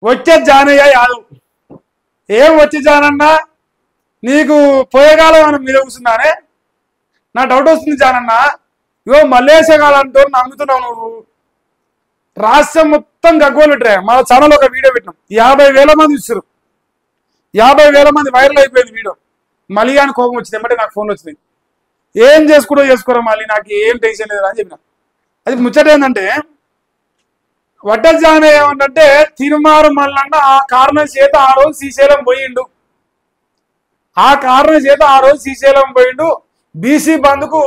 వచ్చే జానయ్య యాదవ్ ఏం వచ్చి జానన్న నీకు పోయేకాలం అని మీద కూర్చున్నానే నా డౌట్ వస్తుంది జానన్న ఇగో మల్లేశకాలంతో నమ్ముతున్నావు నువ్వు రాష్ట్రం మొత్తం గగ్గోలు పెట్టరా మా ఛానల్ ఒక వీడియో పెట్టినాం 50,000 మంది చూసారు 50,000 మంది వైరల్ అయిపోయింది వీడియో మళ్ళీ అని కోపం వచ్చింది ఏమంటే నాకు ఫోన్ వచ్చింది ఏం చేసుకోరా మళ్ళీ నాకు ఏం టెన్షన్ లేదు అని చెప్పిన అది ముచ్చట ఏంటంటే వడ్డల జానయ్య ఏమంటే తిరుమారు మల్లన్న ఆ కారణం చేత ఆ రోజు శ్రీశైలం పోయిండు బీసీ బంధుకు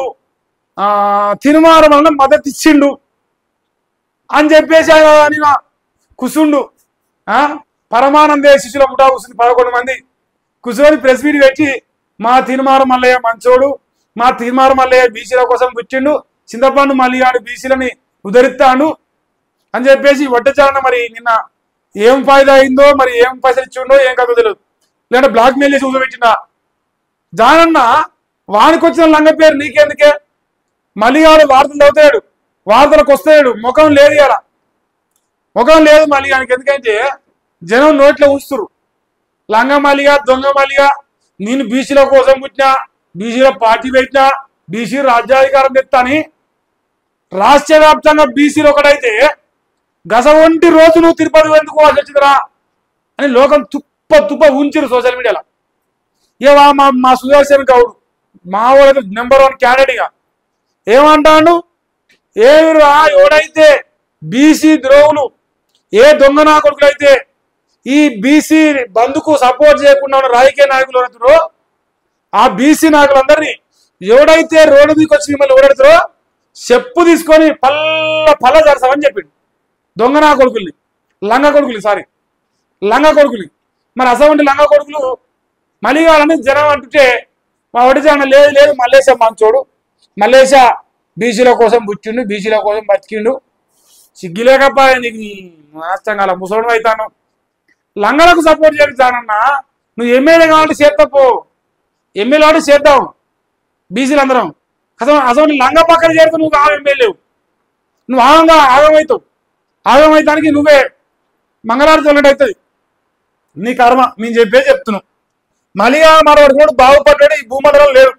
తిరుమారు మల్లన్న మద్దతు ఇచ్చిండు అని చెప్పేసి ఆయన కుసుండు పరమానందే శిష్యుల ముఠా కూర్చుంది 11 మంది కూర్చొని ప్రెస్ మీట్ పెట్టి మా తిరుమారు మల్లయ్య మంచోడు మా తిరుమారు మల్లయ్య బీసీల కోసం కూర్చిండు చింతపండు మల్లిగాడు బీసీలని ఉదరిస్తాడు అని చెప్పేసి వడ్డచారణ మరి నిన్న ఏం ఫాయిదా అయిందో మరి ఏం పైసలు ఇచ్చిండో ఏం కథ తెలియదు లేదంటే బ్లాక్ మెయిల్ చేసి ఉదపెట్టిందా జానన్న వానికి వచ్చిన లంగ పేరు నీకెందుకే మల్లిగాడు వార్తలు చదువుతాడు వార్తలకు వస్తాడు ముఖం లేదు ఇలా ముఖం లేదు మల్లిగానికి ఎందుకంటే జనం నోట్లో ఉంచుతురు లంగ మల్లిగా దొంగ మల్లిగా నేను బీసీల కోసం పుట్టినా బీసీల పార్టీ పెట్టినా బీసీ రాజ్యాధికారం తెస్తా అని రాష్ట్ర వ్యాప్తంగా బీసీలు ఒకటైతే గసవంటి రోజు నువ్వు తిరుపతి ఎందుకు పోవాల్సి వచ్చిందిరా అని లోకం తుప్ప ఉంచిరు సోషల్ మీడియాలో ఇక మా సుదర్శన్ గౌడ్ మా వాళ్ళ నెంబర్ 1 క్యాండిడేట్గా ఏమంటాడు ఏమిరా ఎవడైతే బీసీ ద్రోవులు ఏ దొంగ నా కొడుకులైతే ఈ బీసీ బంధుకు సపోర్ట్ చేయకుండా ఉన్న రాజకీయ నాయకులు ఎవరైతారో ఆ బీసీ నాయకులందరినీ ఎవడైతే రోడ్డు మీదకి వచ్చి మిమ్మల్ని ఓడెడతారో చెప్పు తీసుకొని పల్ల జరసామని చెప్పిండు దొంగ నా కొడుకుల్ని లంగ కొడుకులు మరి అసలు లంగ కొడుకులు మళ్ళీ కావాలని జనం అంటుంటే మా వడిజాన లేదు మల్లేశ మంచోడు మల్లేశ బీసీల కోసం పుట్టిండు బీసీల కోసం బతికిండు సిగ్గిలేకప్పా నీకు నాష్టంగా ముసలం అవుతాను లంగలకు సపోర్ట్ చేస్తానన్నా నువ్వు ఎమ్మెల్యే కావాలంటే చేస్తాపో ఎమ్మెల్యే అంటే చేద్దాం బీసీలు అందరం అసలు లంగ పక్కన చేరుతూ నువ్వు ఎమ్మెల్యే నువ్వు ఆగమవుతానికి నువ్వే మంగళారతి వెళ్ళినట్టు అవుతుంది నీ కర్మ నేను చెప్తున్నావు మళ్ళీగా మరొకటి కూడా బాగుపడ్డాడు ఈ భూమండలం లేడు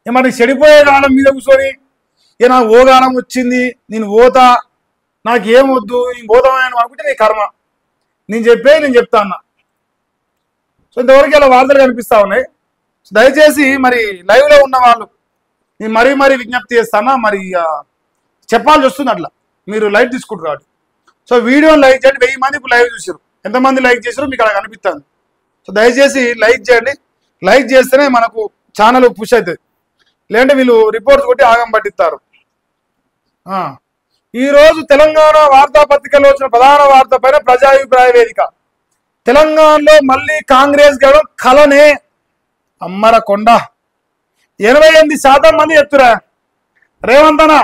మనకి చెడిపోయే కాలం మీద కూర్చొని నాకు ఓగానం వచ్చింది నేను పోతా నాకేం వద్దు నేను పోతామని అనుకుంటే నీ కర్మ నేను చెప్తా అన్నా సో ఇంతవరకు ఇలా వార్తలు కనిపిస్తా ఉన్నాయి దయచేసి మరి లైవ్లో ఉన్న వాళ్ళు నేను మరీ విజ్ఞప్తి చేస్తానా మరి చెప్పాల్సి వస్తుంది అట్లా మీరు లైవ్ తీసుకుంటారు కాబట్టి సో వీడియోని లైక్ చేయండి 1000 మంది ఇప్పుడు లైవ్ చూసారు ఎంతమంది లైక్ చేశారో మీకు అలా కనిపిస్తుంది సో దయచేసి లైక్ చేయండి లైక్ చేస్తేనే మనకు ఛానల్ పుష్ అవుతుంది లేదంటే వీళ్ళు రిపోర్ట్స్ కొట్టి ఆగం పట్టిస్తారు ఈరోజు తెలంగాణ వార్తాపత్రికలో వచ్చిన ప్రధాన వార్త పైన ప్రజాభిప్రాయ వేదిక తెలంగాణలో మళ్ళీ కాంగ్రెస్ గెలవడం కలనే అమ్మర కొండ 88% మంది ఎత్తురా రేవంత్ అన్న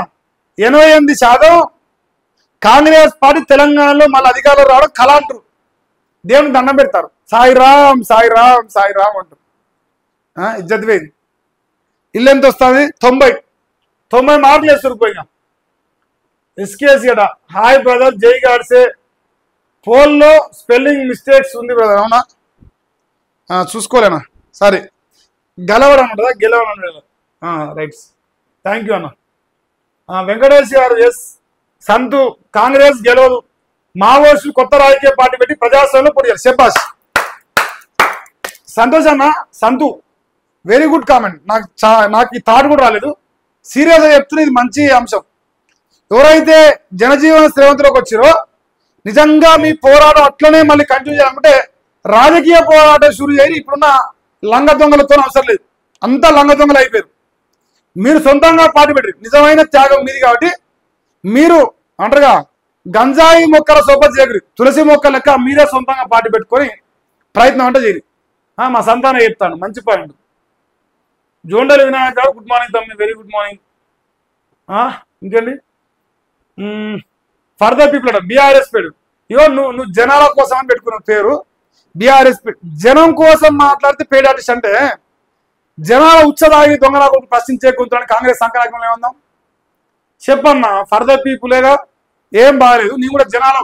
88% కాంగ్రెస్ పార్టీ తెలంగాణలో మళ్ళీ అధికారంలో రావడం కళ అంటారు దేవునికి దండం పెడతారు సాయిరామ్ అంటారు ఇజ్జత్ పోయింది ఇల్లు ఎంత వస్తుంది 90 మార్కులు వేస్తారు పోయినా ఎస్కేసి అట హాయ్ బ్రదర్ జై గాడ్సే పోల్లో స్పెల్లింగ్ మిస్టేక్స్ ఉంది బ్రదర్ అవునా చూసుకోలేనా సారీ గెలవడం ఉంటుందా గెలవడం రైట్ థ్యాంక్ యూ అన్న వెంకటేష్ గారు ఎస్ సంతు కాంగ్రెస్ గెలవదు మావోయిస్టులు కొత్త రాజకీయ పార్టీ పెట్టి ప్రజాస్వామ్యంలో పోటీ చేయాలి శబాష్ సంతోష్ అన్న సంతు వెరీ గుడ్ కామెంట్ నాకు ఈ థాట్ కూడా రాలేదు సీరియస్గా చెప్తున్నా ఇది మంచి అంశం ఎవరైతే జనజీవన శ్రేవంతిలోకి వచ్చారో నిజంగా మీ పోరాటం అట్లనే మళ్ళీ కంటిన్యూ చేయాలంటే రాజకీయ పోరాటం షురు చేయాలి ఇప్పుడున్న లంగ దొంగలతో అవసరం లేదు అంతా లంగ దొంగలు అయిపోయారు మీరు సొంతంగా పార్టీ పెట్టారు నిజమైన త్యాగం మీది కాబట్టి మీరు అంటారుగా గంజాయి మొక్కల సోపతి చేయరు తులసి మొక్క లెక్క మీరే సొంతంగా పార్టీ పెట్టుకొని ప్రయత్నం అంటే చేయరు మా సంతానం చెప్తాను మంచి పాయింట్ జోండల్ వినాయక్ గారు గుడ్ మార్నింగ్ తమ్మి వెరీ గుడ్ మార్నింగ్ ఇంకేంటి ఫర్దర్ పీపుల్ అట బీఆర్ఎస్ పేరు ఇగో నువ్వు జనాల కోసం అని పెట్టుకున్న పేరు బీఆర్ఎస్ పేరు జనం కోసం మాట్లాడితే పేడ్ ఆర్టిస్ట్ అంటే జనాల ఉచ్చదాగి దొంగల కోసం ప్రశ్నించే కూర్చోని కాంగ్రెస్ సంకరాజ్యంలో ఏమందాం చెప్పన్నా ఫర్దర్ పీపులేగా ఏం బాగలేదు నేను కూడా జనాలు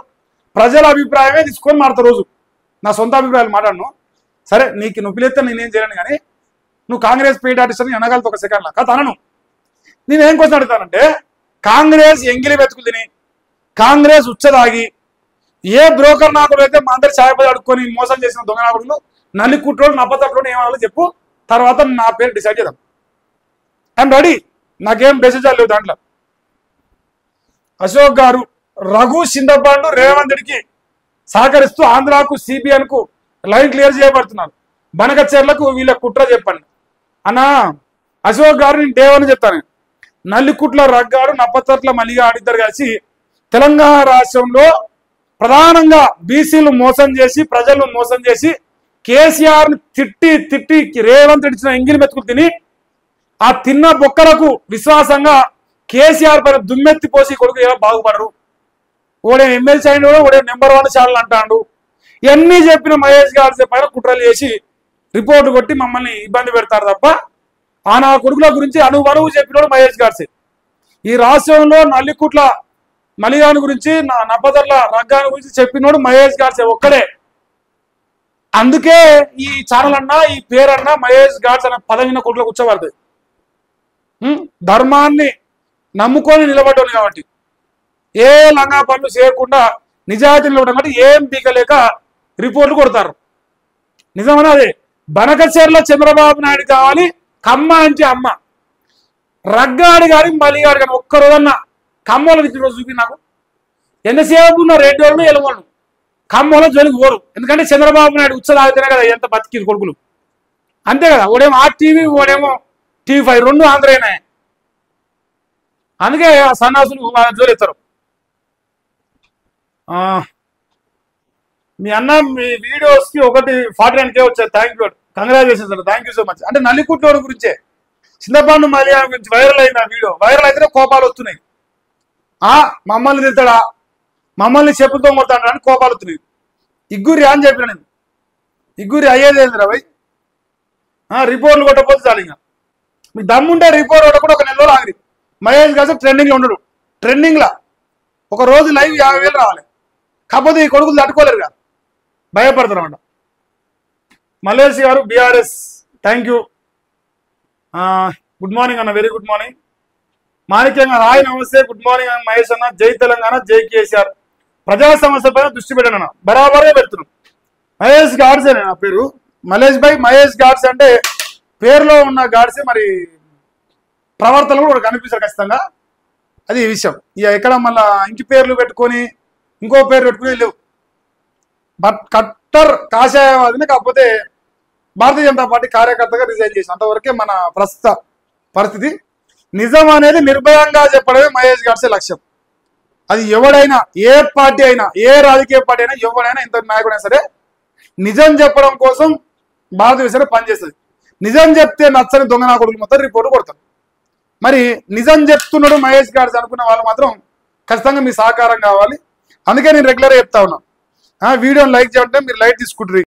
ప్రజల అభిప్రాయమే తీసుకొని మాడతా రోజు. నా సొంత అభిప్రాయాలు మాట్లాడను. సరే నీకు నొప్పిలేస్తే నేనేం చేయను, కానీ నువ్వు కాంగ్రెస్ పెయిడ్ ఆర్టిస్ట్ అని అనగలతో ఒక సెకండ్లో కదా అనను. నేనేం క్వశ్చన్ అడుగుతానంటే, కాంగ్రెస్ ఎంగిలి వెతుకులు తిని, కాంగ్రెస్ ఉచ్చదాగి, ఏ బ్రోకర్ నాకుడు అయితే మా అందరి ఛాయపడి అడుక్కొని మోసం చేసిన దొంగ నాకుడు నల్లికుట్రోడు నప్పతట్లో ఏమన్నా చెప్పు, తర్వాత నా పేరు డిసైడ్ చేద్దాం. ఐఎమ్ రెడీ, నాకేం మెసేజ్ లేవు దాంట్లో. అశోక్ గారు రఘు చింతపండు రేవంత్ రెడ్డికి సహకరిస్తూ ఆంధ్రాకు సిబిఎన్కు లైన్ క్లియర్ చేయబడుతున్నారు. బనకచెర్లకు వీళ్ళ కుట్ర చెప్పండి అన్నా. అశోక్ గారు నేను దేవని చెప్తాను. నల్లికుట్ల రగ్గాడు నప్పతట్ల మలిగా ఆడిద్దరు కలిసి తెలంగాణ రాష్ట్రంలో ప్రధానంగా బీసీలు మోసం చేసి, ప్రజలను మోసం చేసి, కేసీఆర్ని తిట్టి తిట్టి రేవంత్ రెడ్డి ఇచ్చిన ఎంగిలి మెతుకులు తిని, ఆ తిన్న బొక్కలకు విశ్వాసంగా కేసీఆర్ పైన దుమ్మెత్తి పోసి కొడుకు ఎలా బాగుపడరు, ఓడే ఎమ్మెల్సీ అయిన ఓడే నెంబర్ 1 ఛానల్ అంటాడు. ఇవన్నీ చెప్పిన మహేష్ గారి పైన కుట్రలు చేసి రిపోర్టు కొట్టి మమ్మల్ని ఇబ్బంది పెడతారు తప్ప, ఆ నా కొడుకుల గురించి అనువనువు చెప్పినోడు మహేష్ గారి. ఈ రాష్ట్రంలో నల్లికుట్ల మలిగాని గురించి, నప్పదర్ల రగ్గాని గురించి చెప్పినోడు మహేష్ గారి ఒక్కడే. అందుకే ఈ ఛానల్ అన్నా, ఈ పేరన్నా మహేష్ గాడ్స్ అన్న పదవిన కొడుకులో కూర్చోబడుతుంది. ధర్మాన్ని నమ్ముకొని నిలబడ్డాను కాబట్టి, ఏ లంగా పనులు చేయకుండా నిజాయితీ నిలబడడం కాబట్టి ఏం పీకలేక రిపోర్ట్లు కొడతారు. నిజమన్నా అదే. బనకచెర్ల చంద్రబాబు నాయుడు కావాలి, కమ్మ అంటే అమ్మ. రగ్గాడి కానీ మలిగాడు కానీ ఒక్కరోజన్నా ఖమ్మంలో ఇచ్చిన రోజు చూపి నాకు. ఎంతసేపు ఉన్న రెడ్డి వాళ్ళు ఎలవాళ్ళు ఖమ్మంలో జోలికి పోరు. ఎందుకంటే చంద్రబాబు నాయుడు ఉత్సలాగితేనే కదా ఎంత బతికి కొడుకులు, అంతే కదా. ఓడేమో RTV, ఓడేమో TV5, 2 ఆంధ్రేనే. అందుకే ఆ సన్నాసులు జోలు ఎత్తారు. మీ అన్న మీ వీడియోస్కి 149K వచ్చాయి. థ్యాంక్ యూ, కంగ్రాచులేషన్స్ అన్న, థ్యాంక్ యూ సో మచ్. అంటే నల్లికుట్లోని గురించే, చింతపండు మలియా గురించి వైరల్ అయింది ఆ వీడియో. వైరల్ అయితేనే కోపాలు వస్తున్నాయి. మమ్మల్ని తిడతాడా, మమ్మల్ని చెప్పులతో కొడతాడు అని కోపాలు వస్తున్నాయి. ఇగ్గురి అని చెప్పిన నేను. ఇగ్గురి అయ్యేదేందిరా భయ్, రిపోర్ట్లు కొట్టకపోతే చాలు. ఇంకా మీకు దమ్ముంటే రిపోర్ట్ కొట్టకుండా ఒక 1 నెల రోజులు ఆగిరి. మహేష్ గారు ట్రెండింగ్లో ఉండడు. ట్రెండింగ్లో ఒక రోజు లైవ్ 50,000 రావాలి. కాకపోతే ఈ కొడుకులు తట్టుకోలేరు కదా, భయపడతారు అన్నమాట. మల్లేష్ గారు BRS thank you. Good morning అన్న, వెరీ గుడ్ మార్నింగ్. మాణిక్యంగా రాయ్ నమస్తే, గుడ్ మార్నింగ్ మహేష్ అన్న. జై తెలంగాణ, జై కేసీఆర్. ప్రజా సమస్య పైన దృష్టి పెట్టాను అన్న, బరాబరే పెడుతున్నాం. మహేష్ గాడ్సే నా పేరు, మల్లేష్ భాయ్. మహేష్ గాడ్స్ అంటే పేరులో ఉన్న గాడ్సే, మరి ప్రవర్తనలు కూడా కనిపిస్తారు ఖచ్చితంగా. అది ఈ విషయం. ఇక ఎక్కడ మళ్ళా ఇంటి పేర్లు పెట్టుకొని ఇంకో పేరు పెట్టుకుని లేవు. బట్ కట్టర్ కాషాయవాదిని, కాకపోతే భారతీయ జనతా పార్టీ కార్యకర్తగా రిజైన్ చేసి అంతవరకే మన ప్రస్తుత పరిస్థితి. నిజం అనేది నిర్భయంగా చెప్పడమే మహేష్ గాడ్సే లక్ష్యం. అది ఎవడైనా, ఏ పార్టీ అయినా, ఏ రాజకీయ పార్టీ అయినా, ఎవడైనా, ఇంత నాయకుడైనా సరే నిజం చెప్పడం కోసం భారతదేశంలో పనిచేస్తుంది. నిజం చెప్తే నచ్చని దొంగ నా కొడుకులు మొత్తం రిపోర్టు కొడతారు. మరి నిజం చెప్తున్నాడు మహేష్ గాడ్స్ అనుకున్న వాళ్ళు మాత్రం ఖచ్చితంగా మీ సహకారం కావాలి. అందుకే నేను రెగ్యులర్గా చెప్తా ఉన్నా, వీడియోని లైక్ చేయంటే మీరు లైక్ తీసుకుంటారు.